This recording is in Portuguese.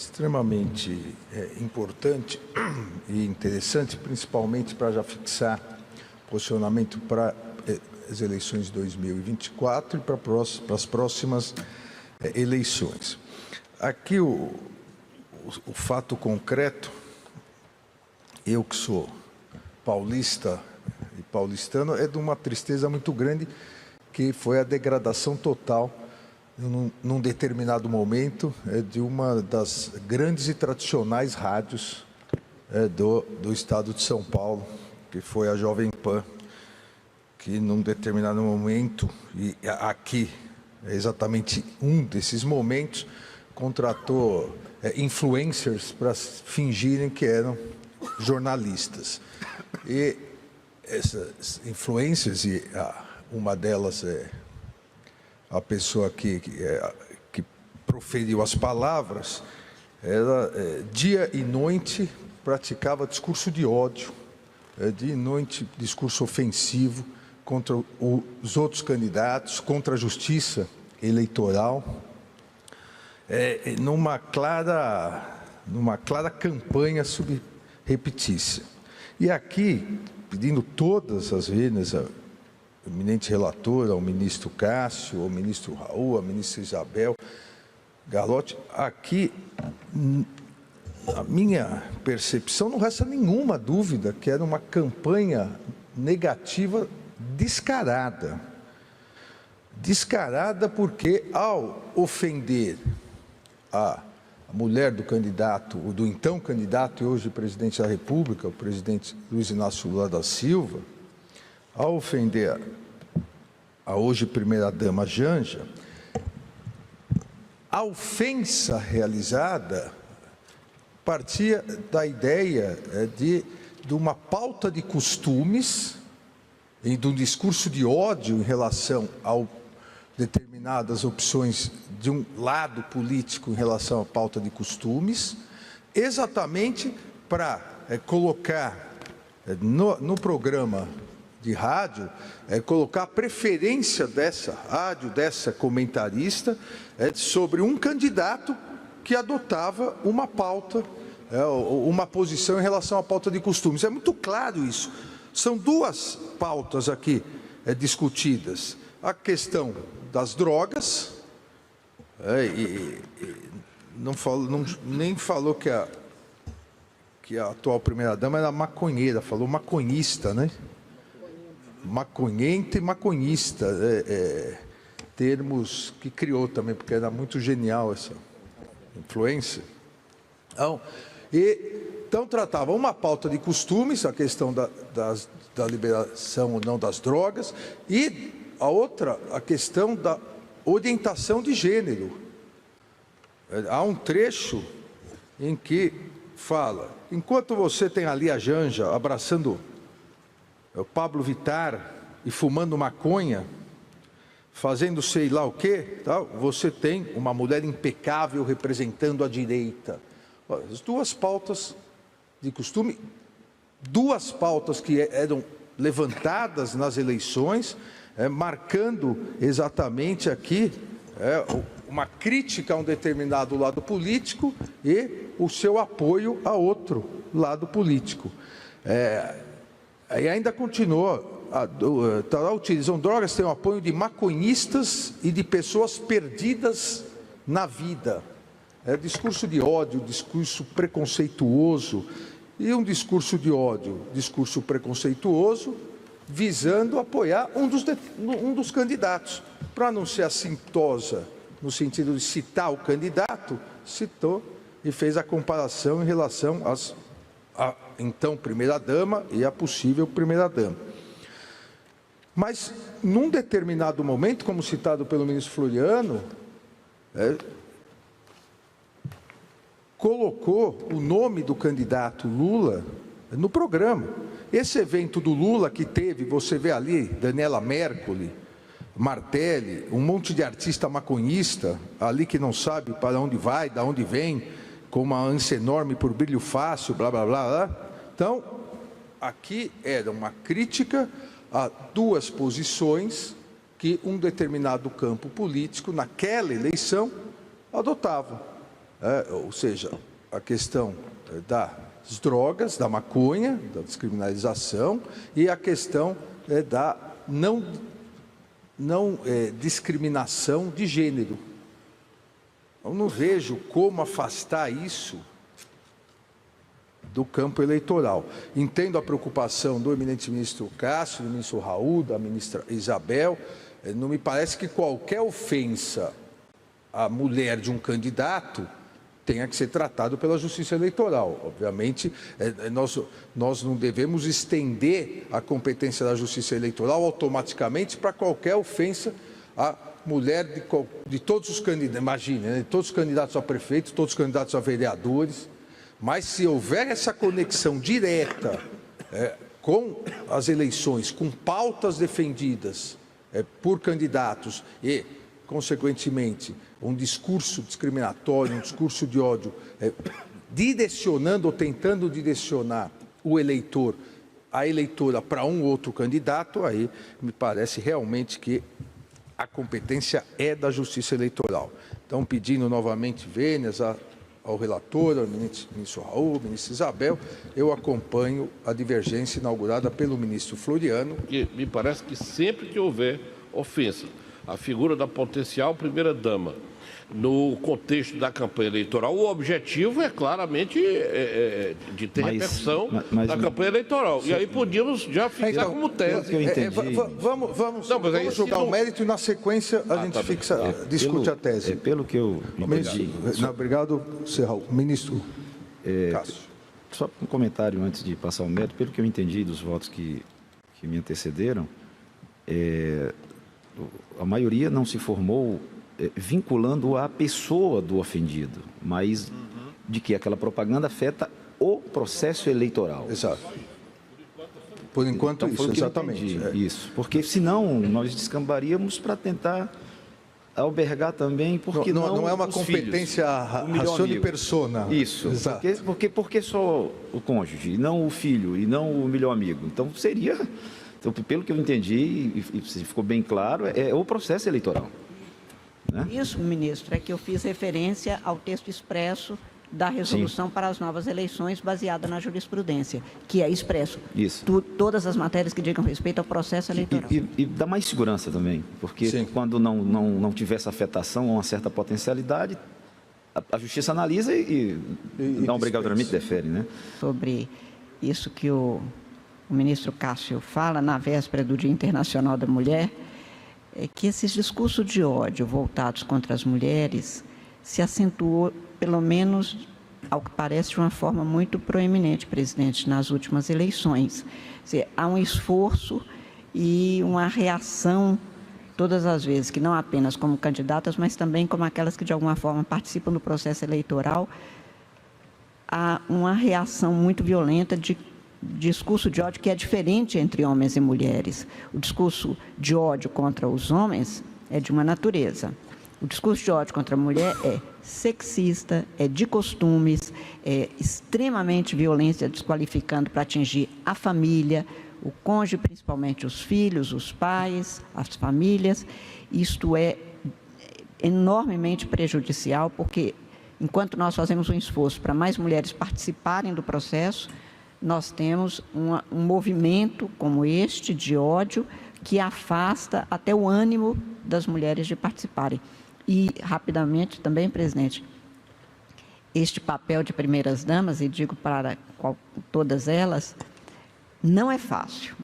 extremamente importante e interessante, principalmente para já fixar posicionamento para as eleições de 2024 e para as próximas eleições. Aqui o fato concreto, eu que sou paulista e paulistano, é de uma tristeza muito grande, que foi a degradação total, num determinado momento, de uma das grandes e tradicionais rádios do estado de São Paulo, que foi a Jovem Pan, que num determinado momento, e aqui é exatamente um desses momentos, contratou influencers para fingirem que eram jornalistas. E essas influencers, e uma delas é a pessoa que proferiu as palavras, ela dia e noite praticava discurso de ódio, dia e noite discurso ofensivo contra os outros candidatos, contra a justiça eleitoral, numa clara campanha subrepetícia. E aqui, pedindo todas as vezes ao eminente relator, ao ministro Cássio, ao ministro Raul, à ministra Isabel Galotti, aqui, a minha percepção, não resta nenhuma dúvida que era uma campanha negativa descarada. Descarada porque, ao ofender a mulher do candidato, ou do então candidato e hoje presidente da República, o presidente Luiz Inácio Lula da Silva, ao ofender a hoje primeira-dama Janja, a ofensa realizada partia da ideia de uma pauta de costumes e de um discurso de ódio em relação a determinadas opções de um lado político em relação à pauta de costumes, exatamente para colocar no programa de rádio, colocar a preferência dessa rádio, dessa comentarista, sobre um candidato que adotava uma pauta, uma posição em relação à pauta de costumes. É muito claro isso. São duas pautas aqui discutidas. A questão das drogas, nem falou que a atual primeira-dama era maconheira, falou maconhista, né? Maconhenta e maconhista, termos que criou também, porque era muito genial essa influência. Então, tratava uma pauta de costumes, a questão da liberação ou não das drogas, e a outra, a questão da orientação de gênero. Há um trecho em que fala, enquanto você tem ali a Janja abraçando o Pablo Vittar e fumando maconha, fazendo sei lá o quê, tal, você tem uma mulher impecável representando a direita. As duas pautas de costume, duas pautas que eram levantadas nas eleições, marcando exatamente aqui uma crítica a um determinado lado político e o seu apoio a outro lado político. E ainda continuou, utilizam drogas, tem o apoio de maconhistas e de pessoas perdidas na vida. Discurso de ódio, discurso preconceituoso, e um discurso de ódio, discurso preconceituoso, visando apoiar um dos candidatos. Para não ser assintosa, no sentido de citar o candidato, citou e fez a comparação em relação à então primeira-dama e à possível primeira-dama. Mas, num determinado momento, como citado pelo ministro Floriano, colocou o nome do candidato Lula no programa. Esse evento do Lula que teve, você vê ali, Daniela Mercury, Martelli, um monte de artista maconhista, ali que não sabe para onde vai, de onde vem, com uma ânsia enorme por brilho fácil, blá, blá, blá, blá. Então, aqui era uma crítica a duas posições que um determinado campo político, naquela eleição, adotava. ou seja, a questão das drogas, da maconha, da descriminalização, e a questão da não discriminação de gênero. Eu não vejo como afastar isso do campo eleitoral. Entendo a preocupação do eminente ministro Cássio, do ministro Raul, da ministra Isabel. Não me parece que qualquer ofensa à mulher de um candidato tenha que ser tratado pela Justiça Eleitoral. Obviamente, nós não devemos estender a competência da Justiça Eleitoral automaticamente para qualquer ofensa à mulher de todos os candidatos. Imagine, né? Todos os candidatos a prefeito, todos os candidatos a vereadores. Mas se houver essa conexão direta com as eleições, com pautas defendidas por candidatos e, consequentemente, um discurso discriminatório, um discurso de ódio, direcionando ou tentando direcionar o eleitor, a eleitora para um ou outro candidato, aí me parece realmente que a competência é da Justiça Eleitoral. Então, pedindo novamente vênias ao relator, ao ministro Raul, ao ministro Isabel, eu acompanho a divergência inaugurada pelo ministro Floriano. Que me parece que sempre que houver ofensa, a figura da potencial primeira-dama, no contexto da campanha eleitoral, o objetivo é claramente de ter repercussão na campanha eleitoral. E aí podíamos já ficar como tese. Vamos julgar o mérito e, na sequência, a gente discute a tese. Pelo que eu entendi... Obrigado, Serral. Ministro Cássio. Só um comentário antes de passar o mérito. Pelo que eu entendi dos votos que me antecederam, a maioria não se formou vinculando a pessoa do ofendido, mas de que aquela propaganda afeta o processo eleitoral. Exato. Por enquanto, então, isso, exatamente. Isso, porque senão nós descambaríamos para tentar albergar também, porque não é uma competência ratio de persona. Isso, porque só o cônjuge, e não o filho, e não o melhor amigo. Então, seria, pelo que eu entendi, e ficou bem claro, é o processo eleitoral. Né? Isso, ministro, é que eu fiz referência ao texto expresso da resolução para as novas eleições baseada na jurisprudência, que é expresso. Isso. Todas as matérias que digam respeito ao processo eleitoral. E dá mais segurança também, porque quando não tiver essa afetação ou uma certa potencialidade, a Justiça analisa e não obrigatoriamente defere, né? Sobre isso que o ministro Cássio fala na véspera do Dia Internacional da Mulher, é que esses discursos de ódio voltados contra as mulheres se acentuou, pelo menos, ao que parece, de uma forma muito proeminente, presidente, nas últimas eleições. Quer dizer, há um esforço e uma reação, todas as vezes, que não apenas como candidatas, mas também como aquelas que, de alguma forma, participam do processo eleitoral, há uma reação muito violenta de discurso de ódio que é diferente entre homens e mulheres. O discurso de ódio contra os homens é de uma natureza. O discurso de ódio contra a mulher é sexista, é de costumes, é extremamente violência, desqualificando para atingir a família, o cônjuge, principalmente os filhos, os pais, as famílias. Isto é enormemente prejudicial, porque enquanto nós fazemos um esforço para mais mulheres participarem do processo, nós temos um movimento como este de ódio que afasta até o ânimo das mulheres de participarem. E, rapidamente, também, presidente, este papel de primeiras damas, e digo para todas elas, não é fácil.